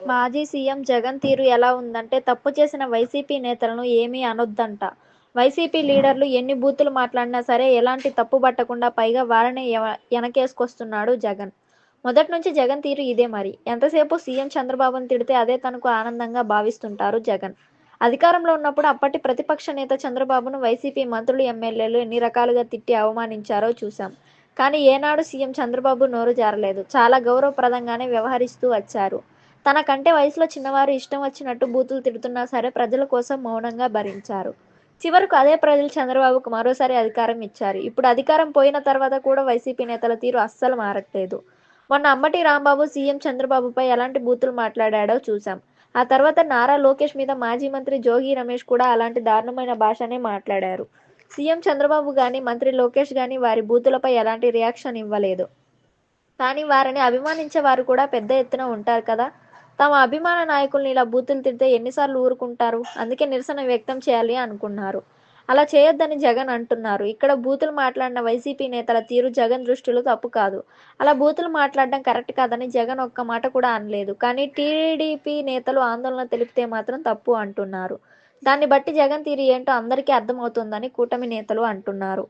మాజీ సీఎం జగన్ తీరు ఎలా ఉందంటే తప్పు చేసిన వైసీపీ నేతలను ఏమీ అనొద్దంట. వైసీపీ లీడర్లు ఎన్ని బూతులు మాట్లాడినా సరే ఎలాంటి తప్పు పట్టకుండా పైగా వారినే ఎనకేసుకొస్తున్నాడు జగన్. మొదటి నుంచి జగన్ తీరు ఇదే మరి. ఎంతసేపు సీఎం చంద్రబాబును తిడితే అదే తనకు ఆనందంగా భావిస్తుంటారు జగన్. అధికారంలో ఉన్నప్పుడు అప్పటి ప్రతిపక్ష నేత చంద్రబాబును వైసీపీ మంత్రులు, ఎమ్మెల్యేలు ఎన్ని రకాలుగా తిట్టి అవమానించారో చూశాం. కానీ ఏనాడు సీఎం చంద్రబాబు నోరు జారలేదు. చాలా గౌరవప్రదంగానే వ్యవహరిస్తూ వచ్చారు. తనకంటే వయసులో చిన్నవారు ఇష్టం వచ్చినట్టు బూతులు తిడుతున్నా సరే ప్రజల కోసం మౌనంగా భరించారు. చివరకు అదే ప్రజలు చంద్రబాబుకు మరోసారి అధికారం ఇచ్చారు. ఇప్పుడు అధికారం పోయిన తర్వాత కూడా వైసీపీ నేతల తీరు అస్సలు మారట్లేదు. మొన్న అంబటి రాంబాబు సీఎం చంద్రబాబుపై ఎలాంటి బూతులు మాట్లాడాడో చూశాం. ఆ తర్వాత నారా లోకేష్ మీద మాజీ మంత్రి జోగి రమేష్ కూడా అలాంటి దారుణమైన భాషనే మాట్లాడారు. సీఎం చంద్రబాబు గాని, మంత్రి లోకేష్ గాని వారి బూతులపై ఎలాంటి రియాక్షన్ ఇవ్వలేదు. కానీ వారిని అభిమానించే వారు కూడా పెద్ద ఎత్తున ఉంటారు కదా. తమ అభిమాన నాయకుల్ని ఇలా బూతులు తిడితే ఎన్నిసార్లు ఊరుకుంటారు. అందుకే నిరసన వ్యక్తం చేయాలి అనుకున్నారు. అలా చేయొద్దని జగన్ అంటున్నారు. ఇక్కడ బూతులు మాట్లాడిన వైసీపీ నేతల తీరు జగన్ దృష్టిలో తప్పు కాదు. అలా బూతులు మాట్లాడడం కరెక్ట్ కాదని జగన్ ఒక్క మాట కూడా అనలేదు. కానీ టీడీపీ నేతలు ఆందోళన తెలిపితే మాత్రం తప్పు అంటున్నారు. దాన్ని బట్టి జగన్ తీరు ఏంటో అందరికీ అర్థమవుతోందని కూటమి నేతలు అంటున్నారు.